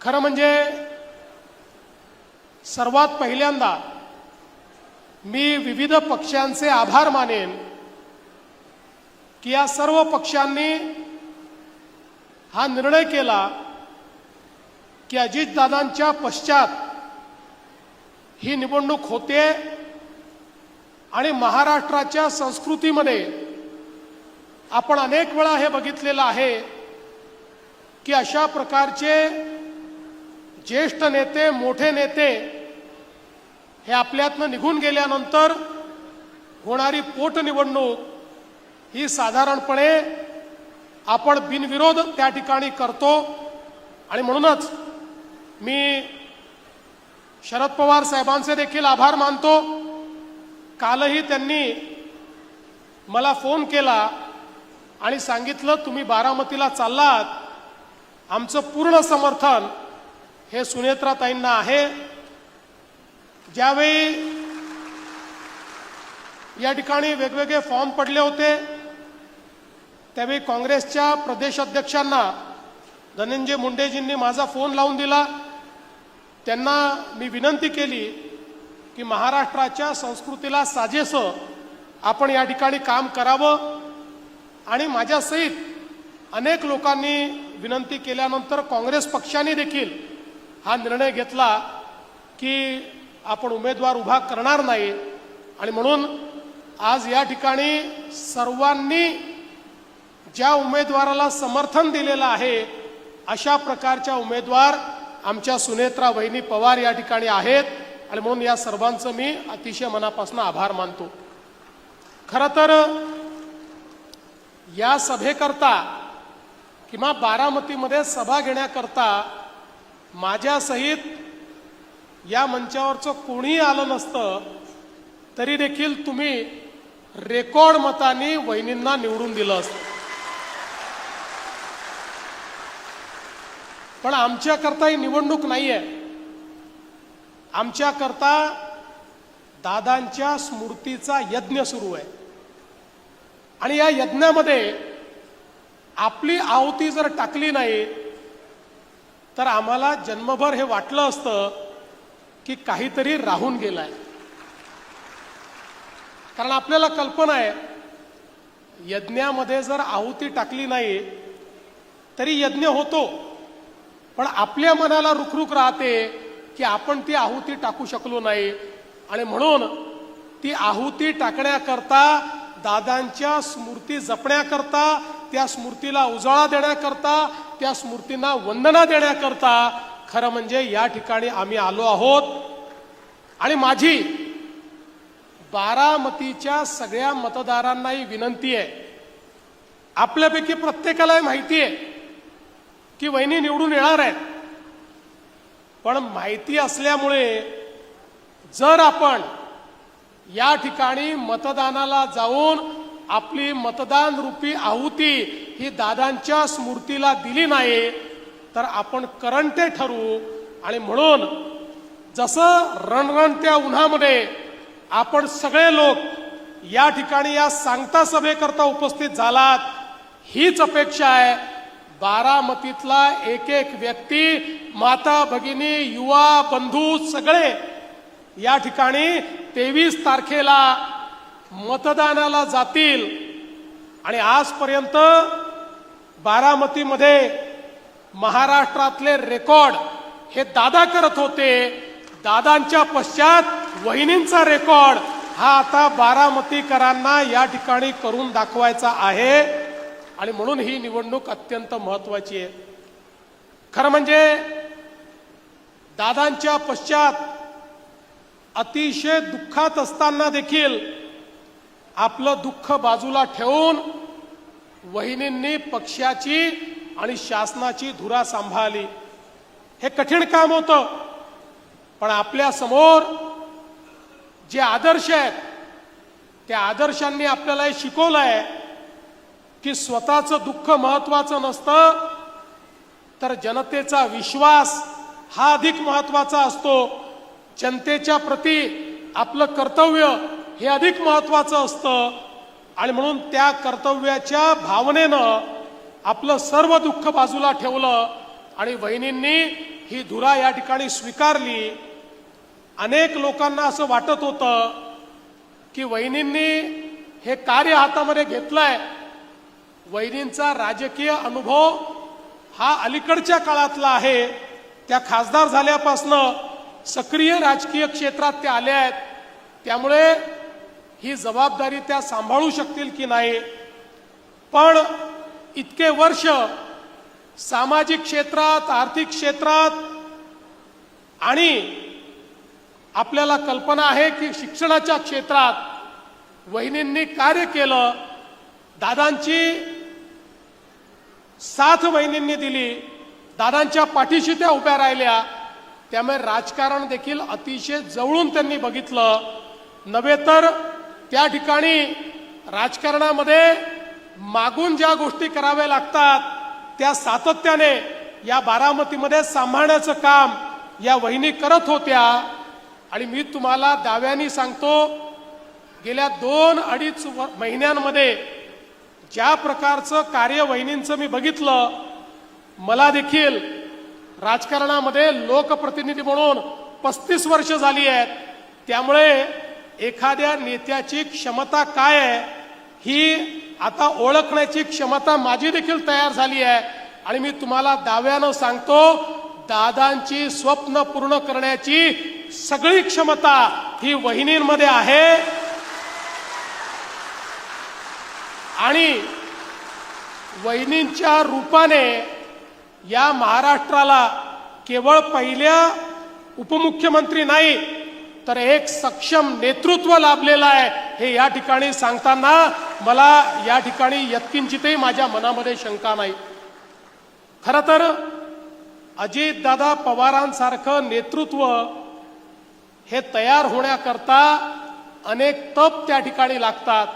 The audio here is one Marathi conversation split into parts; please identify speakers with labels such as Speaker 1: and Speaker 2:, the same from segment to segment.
Speaker 1: खरं म्हणजे सर्वात पहिल्यांदा मी विविध पक्षांचे आभार मानेन की या सर्व पक्षांनी हा निर्णय केला की अजितदादांच्या पश्चात ही निवडणूक होते आणि महाराष्ट्राच्या संस्कृतीमध्ये आपण अनेक वेळा हे बघितलेलं आहे की अशा प्रकारचे ज्येष्ठ नेते मोठे नेते हे आपल्यातनं निघून गेल्यानंतर होणारी पोटनिवडणूक ही साधारणपणे आपण बिनविरोध त्या ठिकाणी करतो आणि म्हणूनच मी शरद पवार साहेबांचे देखील आभार मानतो। कालही त्यांनी मला फोन केला आणि सांगितलं तुम्ही बारामतीला चाललात, आमचं पूर्ण समर्थन हे सुनेत्राताईंना आहे। ज्यावेळी या ठिकाणी वेगवेगळे फॉर्म पडले होते त्यावेळी काँग्रेसच्या प्रदेश अध्यक्षांना धनंजय मुंडेजींनी माझा फोन लावून दिला। त्यांना मी विनंती केली की महाराष्ट्राच्या संस्कृतीला साजेसं आपण या ठिकाणी काम करावं आणि माझ्यासहित अनेक लोकांनी विनंती केल्यानंतर काँग्रेस पक्षाने देखील हा निर्णय घेतला की आपण उमेदवार उभा करणार नाही आणि म्हणून आज या ठिकाणी सर्वांनी ज्या उमेदवाराला समर्थन दिलेलं आहे अशा प्रकारच्या उमेदवार आमच्या सुनेत्रा वहिनी पवार या ठिकाणी आहेत आणि म्हणून या सर्वांचं मी अतिशय मनापासून आभार मानतो। खरं तर या सभेकरता किंवा बारामतीमध्ये सभा घेण्याकरता माझ्यासहित या मंचावरचं कोणीही आलं नसतं तरी देखील तुम्ही रेकॉर्ड मतांनी वहिनींना निवडून दिलं असतं। पण आमच्याकरता ही निवडणूक नाहीये, आमच्याकरता दादांच्या स्मृतीचा यज्ञ सुरू आहे आणि या यज्ञामध्ये आपली आहुती जर टाकली नाही तर आम्हाला जन्मभर हे वाटलं असतं की काहीतरी राहून गेलंय। कारण आपल्याला कल्पना आहे यज्ञामध्ये जर आहुती टाकली नाही तरी यज्ञ होतो, पण आपल्या मनाला रुखरुख राहते की आपण ती आहुती टाकू शकलो नाही आणि म्हणून ती आहुती टाकण्याकरता दादांच्या स्मृती जपण्याकरता त्या स्मृतीला उजाळा देण्याकरता त्या स्मृतींना वंदना देण्याकरता खरं म्हणजे या ठिकाणी आम्ही आलो आहोत। आणि माझी बारामतीच्या सगळ्या मतदारांनाही विनंती आहे, आपल्यापैकी प्रत्येकाला माहिती आहे की वहिनी निवडून येणार आहेत, पण माहिती असल्यामुळे जर आपण या ठिकाणी मतदानाला जाऊन आपली मतदान रूपी आहुती ही दादांच्या स्मृतीला दिली नाही तर आपण करंटे ठरू। आणि म्हणून जसं रणरणत्या उन्हामध्ये आपण सगळे लोक या ठिकाणी या सांगता सभेकरता उपस्थित झालात, हीच अपेक्षा आहे बारामतीतला एक एक व्यक्ती, माता भगिनी, युवा बंधू सगळे या ठिकाणी 23 तारखेला मतदानाला जातील। आणि आजपर्यंत बारामतीमध्ये महाराष्ट्रातले रेकॉर्ड हे दादा करत होते, दादांच्या पश्चात वहिनींचा रेकॉर्ड हा आता बारामतीकरांना या ठिकाणी करून दाखवायचा आहे आणि म्हणून ही निवडणूक अत्यंत महत्त्वाची आहे। खरं म्हणजे दादांच्या पश्चात अतिशय दुःखात असताना देखील आपलं दुःख बाजूला ठेवून वहिनींनी पक्षाची आणि शासनाची धुरा सांभाळली। हे कठीण काम होतं, पण आपल्या समोर जे आदर्श आहेत त्या आदर्शांनी आपल्याला हे शिकवलंय की स्वतःचं दुःख महत्त्वाचं नसतं तर जनतेचा विश्वास हा अधिक महत्त्वाचा असतो, जनतेच्या प्रती आपलं कर्तव्य हे अधिक महत्त्वाचं असतं। आणि म्हणून त्या कर्तव्याच्या भावनेनं आपलं सर्व दुःख बाजूला ठेवलं आणि वहिनींनी ही धुरा या ठिकाणी स्वीकारली. अनेक लोकांना असं वाटत होतं की वहिनींनी हे कार्य हातामध्ये घेतलंय. वहिनींचा राजकीय अनुभव हा अलीकडच्या काळातला आहे. त्या खासदार झाल्यापासनं सक्रिय राजकीय क्षेत्रात त्या आल्या आहेत. त्यामुळे ही जबाबदारी त्या सांभाळू शकतील की नाही. पण इतके वर्ष सामाजिक क्षेत्रात, आर्थिक क्षेत्रात आणि आपल्याला कल्पना आहे की शिक्षणाच्या क्षेत्रात वहिनींनी कार्य केलं. दादांची साथ वहिनींनी दिली. दादांच्या पाठीशी त्या उभ्या राहिल्या. त्यामुळे राजकारण देखील अतिशय जवळून त्यांनी बघितलं. नव्हे तर त्या ठिकाणी राजकारणामध्ये मागून ज्या गोष्टी कराव्या लागतात त्या सातत्याने या बारामतीमध्ये सांभाळण्याचं काम या वहिनी करत होत्या. आणि मी तुम्हाला दाव्याने सांगतो, गेल्या 2-2.5 महिन्यांमध्ये ज्या प्रकारचं कार्य वहिनींचं मी बघितलं, मला देखील राजकारणामध्ये लोकप्रतिनिधी म्हणून 35 वर्ष झाली आहेत. त्यामुळे एखाद्या नेत्याची क्षमता काय आहे ही आता ओळखण्याची क्षमता माझी देखील तयार झाली आहे. आणि मी तुम्हाला दाव्यानं सांगतो, दादांची स्वप्न पूर्ण करण्याची सगळी क्षमता ही वहिनींमध्ये आहे. आणि वहिनींच्या रूपाने या महाराष्ट्राला केवळ पहिल्या उपमुख्यमंत्री नाही तर एक सक्षम नेतृत्व लाभलेलं आहे. हे या ठिकाणी सांगताना मला या ठिकाणी यत्किंचितही माझ्या मनामध्ये शंका नाही. खरं तर अजितदादा पवारांसारखं नेतृत्व हे तयार होण्याकरता अनेक तप त्या ठिकाणी लागतात.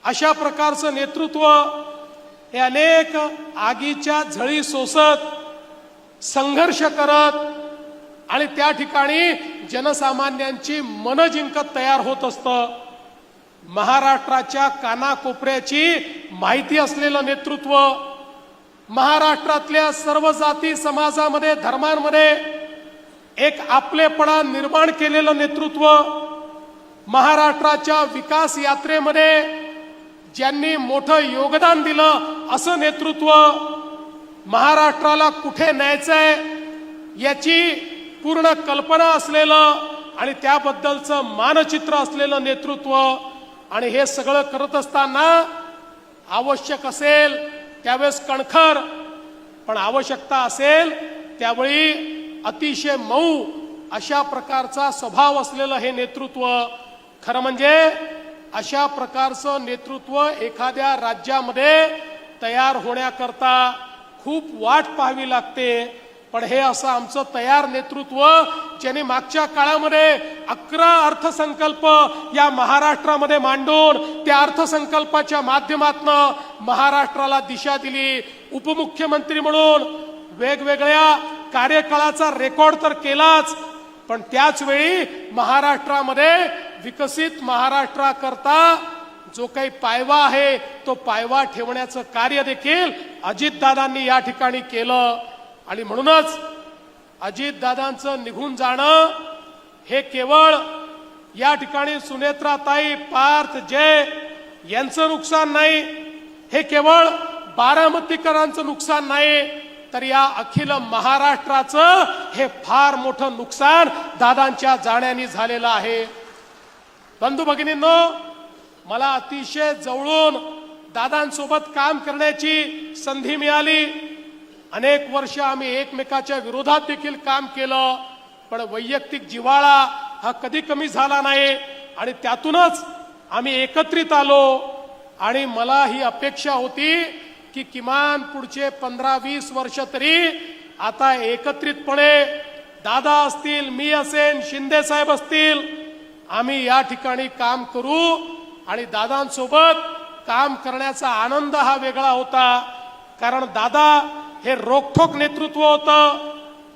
Speaker 1: अशा प्रकारचं नेतृत्व हे अनेक आगीच्या झळी सोसत, संघर्ष करत आणि त्या ठिकाणी जनसामान्यांची मन जिंकत तयार होत असतं. महाराष्ट्राच्या कानाकोपऱ्याची माहिती असलेलं नेतृत्व, महाराष्ट्रातल्या सर्व जाती समाजामध्ये, धर्मांमध्ये एक आपलेपणा निर्माण केलेलं नेतृत्व, महाराष्ट्राच्या विकास यात्रेमध्ये ज्यांनी मोठं योगदान दिलं असं नेतृत्व, महाराष्ट्राला कुठे न्यायचंय याची पूर्ण कल्पना असलेलं आणि त्याबद्दलचं मानचित्र असलेलं नेतृत्व. आणि हे सगळं करत असताना आवश्यक असेल त्यावेळेस कणखर, पण आवश्यकता असेल त्यावेळी अतिशय मऊ अशा प्रकारचा स्वभाव असलेलं हे नेतृत्व. खरं म्हणजे अशा प्रकारचं नेतृत्व एखाद्या राज्यामध्ये तयार होण्याकरता खूप वाट पाहावी लागते. पण हे असं आमचं तयार नेतृत्व, ज्यांनी मागच्या काळामध्ये 11 अर्थसंकल्प या महाराष्ट्रामध्ये मांडून त्या अर्थसंकल्पाच्या माध्यमातून महाराष्ट्राला दिशा दिली. उपमुख्यमंत्री म्हणून वेगवेगळ्या कार्यकाळाचा रेकॉर्ड तर केलाच, पण त्याच वेळी महाराष्ट्रामध्ये विकसित महाराष्ट्राकरता जो काही पायवा आहे तो पायवा ठेवण्याचं कार्य देखील अजितदादांनी या ठिकाणी केलं. आणि म्हणूनच अजितदादांचं निघून जाणं हे केवळ या ठिकाणी सुनेत्राताई, पार्थ, जय यांचं नुकसान नाही, हे केवळ बारामतीकरांचं नुकसान नाही, तर या अखिल महाराष्ट्राचं हे फार मोठं नुकसान दादांच्या जाण्याने झालेलं आहे. बंधू भगिनींनो, मला अतिशय जवळून दादांसोबत काम करण्याची संधी मिळाली. अनेक वर्ष आम्ही एकमेकाच्या विरोधात देखील काम केलं, पण वैयक्तिक जिव्हाळा हा कधी कमी झाला नाही आणि त्यातूनच आम्ही एकत्रित आलो. आणि मला ही अपेक्षा होती की किमान पुढचे 15-20 वर्ष तरी आता एकत्रितपणे दादा असतील, मी असेन, शिंदे साहेब असतील, आम्ही या ठिकाणी काम करू. आणि दादांसोबत काम करण्याचा आनंद हा वेगळा होता, कारण दादा हे रोखठोक नेतृत्व होतं.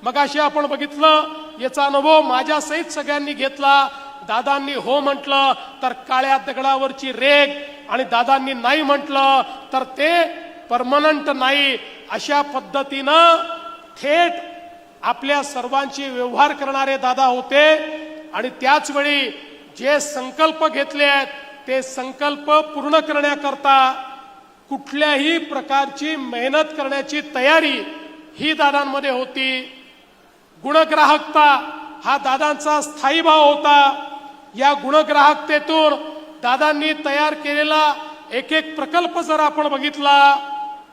Speaker 1: मगाशी आपण बघितलं, याचा अनुभव माझ्या सहित सगळ्यांनी घेतला. दादांनी हो म्हटलं तर काळ्या दगडावरची रेग, आणि दादांनी नाही म्हटलं तर ते परमनंट नाही. अशा पद्धतीनं थेट आपल्या सर्वांची व्यवहार करणारे दादा होते आणि त्याच वेळी जे संकल्प घेतले आहेत ते संकल्प पूर्ण करण्याकरता कुठल्याही प्रकारची मेहनत करण्याची तयारी ही दादांमध्ये होती। गुणग्राहकता हा दादांचा स्थायी भाव होता। या गुणग्राहकतेतून दादांनी तयार केलेला एक एक प्रकल्प जर आपण बघितला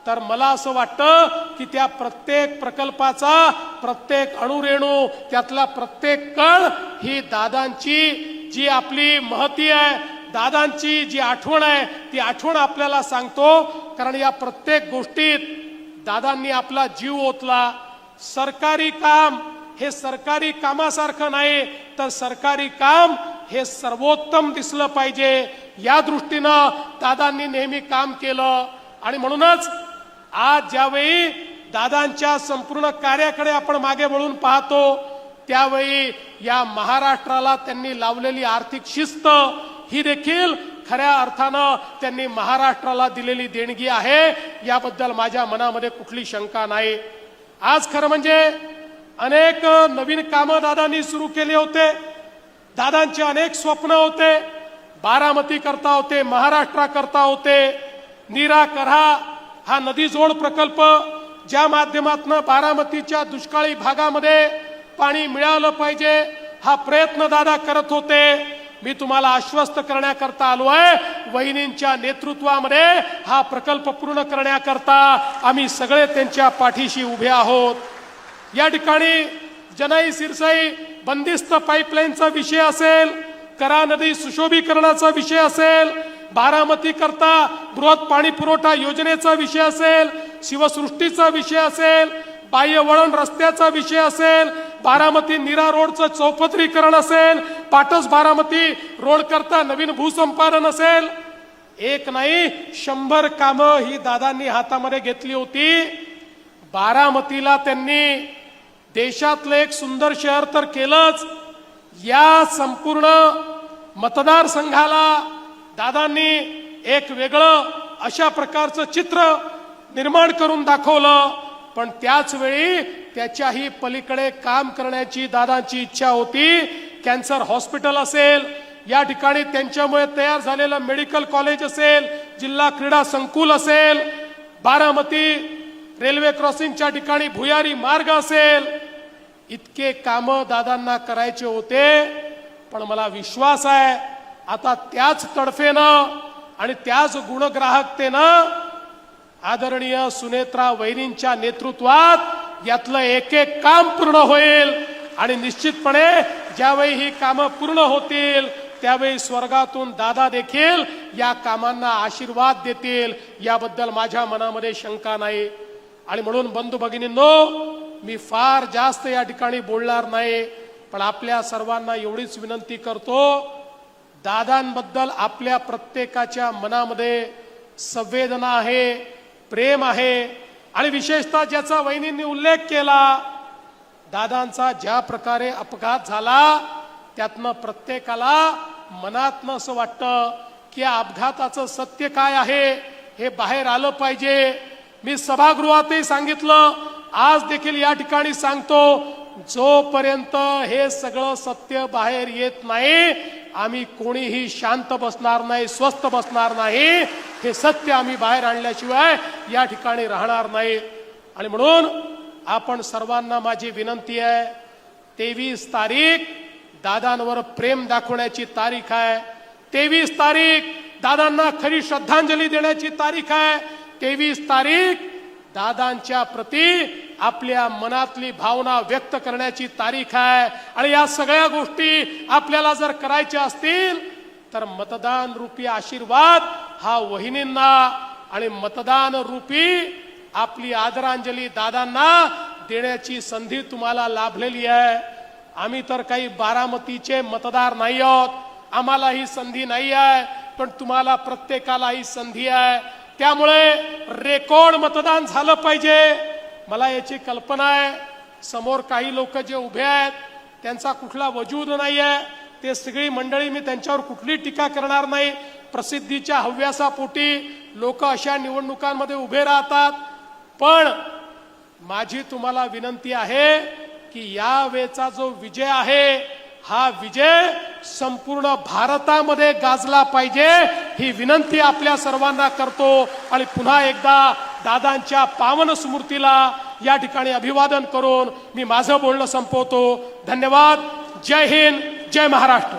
Speaker 1: तर मला असं वाटतं की त्या प्रत्येक प्रकल्पाचा प्रत्येक अणुरेणू त्यातला प्रत्येक कण ही दादांची जी आपली महती आहे, दादांची जी आठवण आहे ती आठवण आपल्याला सांगतो। कारण या प्रत्येक गोष्टीत दादांनी आपला जीव ओतला। सरकारी काम हे सरकारी कामासारखं नाही तर सरकारी काम हे सर्वोत्तम दिसलं पाहिजे या दृष्टीनं दादांनी नेहमी काम केलं। आणि म्हणूनच आज ज्यावेळी दादांच्या संपूर्ण कार्याकडे आपण मागे वळून पाहतो त्यावेळी या महाराष्ट्राला त्यांनी लावलेली आर्थिक शिस्त ही देखील खऱ्या अर्थानं त्यांनी महाराष्ट्राला दिलेली देणगी आहे, याबद्दल माझ्या मनामध्ये कुठली शंका नाही। आज खरं म्हणजे अनेक नवीन कामं दादांनी सुरू केले होते। दादांचे अनेक स्वप्न होते, बारामती करता होते, महाराष्ट्रा करता होते। नीरा करहा हा नदी जोड प्रकल्प ज्या माध्यमातून बारामतीच्या दुष्काळी भागामध्ये पाणी मिळालं पाहिजे हा प्रयत्न दादा करत होते। मी तुम्हाला आश्वस्त करण्याकरता आलो आहे, वहिनींच्या नेतृत्वामध्ये हा प्रकल्प पूर्ण करण्याकरता आम्ही सगळे त्यांच्या पाठीशी उभे आहोत। या ठिकाणी जनाई सिरसाई बंदिस्त पाईपलाईनचा विषय असेल, करा नदी सुशोभीकरणाचा विषय असेल, बारामती करता बृहत पाणी पुरवठा योजनेचा विषय असेल, शिवसृष्टीचा विषय असेल, बाह्य वळण रस्त्याचा विषय असेल, बारामती नीरा रोडचं चौपदरीकरण असेल, पाटस बारामती रोड करता नवीन भूसंपादन असेल, एक नाही 100 कामं ही दादांनी हातामध्ये घेतली होती। बारामतीला त्यांनी देशातलं एक सुंदर शहर तर केलंच, या संपूर्ण मतदारसंघाला दादांनी एक वेगळं अशा प्रकारचं चित्र निर्माण करून दाखवलं। पण त्याच वेळी त्याच्याही पलीकडे काम करण्याची दादांची इच्छा होती। कॅन्सर हॉस्पिटल असेल, या ठिकाणी त्यांच्यामुळे तयार झालेलं मेडिकल कॉलेज असेल, जिल्हा क्रीडा संकुल असेल, बारामती रेल्वे क्रॉसिंगच्या ठिकाणी भुयारी मार्ग असेल, इतके कामं दादांना करायचे होते। पण मला विश्वास आहे आता त्याच तडफेनं आणि त्याच गुणग्राहकतेनं आदरणीय सुनेत्रा वहिनींच्या नेतृत्वात यातलं एक एक काम पूर्ण होईल। आणि निश्चितपणे ज्यावेळी ही कामं पूर्ण होतील त्यावेळी स्वर्गातून दादा देखील या कामांना आशीर्वाद देतील, याबद्दल माझ्या मनामध्ये शंका नाही। आणि म्हणून बंधू भगिनींनो, मी फार जास्त या ठिकाणी बोलणार नाही, पण आपल्या सर्वांना एवढीच विनंती करतो, दादांबद्दल आपल्या प्रत्येकाच्या मनामध्ये संवेदना आहे, प्रेम आहे। आणि विशेषतः ज्याचा वहिनींनी उल्लेख केला, दादांचा ज्या प्रकारे अपघात झाला त्यातनं प्रत्येकाला मनातनं असं वाटतं की या अपघाताचं सत्य काय आहे हे बाहेर आलं पाहिजे। मी सभागृहातही सांगितलं, आज देखील या ठिकाणी सांगतो, जोपर्यंत हे सगळं सत्य बाहेर येत नाही आम्ही कोणीही शांत बसणार नाही, स्वस्थ बसणार नाही। हे सत्य आम्ही बाहेर आणल्याशिवाय या ठिकाणी राहणार नाही। आणि म्हणून आपण सर्वांना माझी विनंती आहे, 23 तारीख दादांवर प्रेम दाखवण्याची तारीख आहे। 23 तारीख दादांना खरी श्रद्धांजली देण्याची तारीख आहे। 23 तारीख दादांच्या प्रती आपल्या मनातली भावना व्यक्त करण्याची तारीख आहे। आणि या सगळ्या गोष्टी आपल्याला जर करायच्या असतील तर मतदान रूपी आशीर्वाद हा वहिनींना आणि मतदान रूपी आपली आदरांजली दादांना देण्याची संधी तुम्हाला लाभलेली आहे। आम्ही तर काही बारामतीचे मतदार नाही आहोत, आम्हाला ही संधी नाही आहे, पण तुम्हाला प्रत्येकाला ही संधी आहे। त्यामुळे रेकॉर्ड मतदान झालं पाहिजे। मला याची कल्पना आहे, समोर काही लोक जे उभे आहेत त्यांचा कुठला वजूद नाही आहे, ते सगळी मंडळी, मी त्यांच्यावर कुठली टीका करणार नाही। प्रसिद्धीच्या हव्यासापोटी लोक अशा निवडणुकांमध्ये उभे राहतात, पण माझी तुम्हाला विनंती आहे, की यावेळचा जो विजय आहे हा विजय संपूर्ण भारतामध्ये गाजला पाहिजे ही विनंती आपल्या सर्वांना करतो आणि पुन्हा एकदा दादांच्या पावन स्मृतीला या ठिकाणी अभिवादन करून मी माझं बोलणं संपवतो. धन्यवाद. जय हिंद, जय महाराष्ट्र.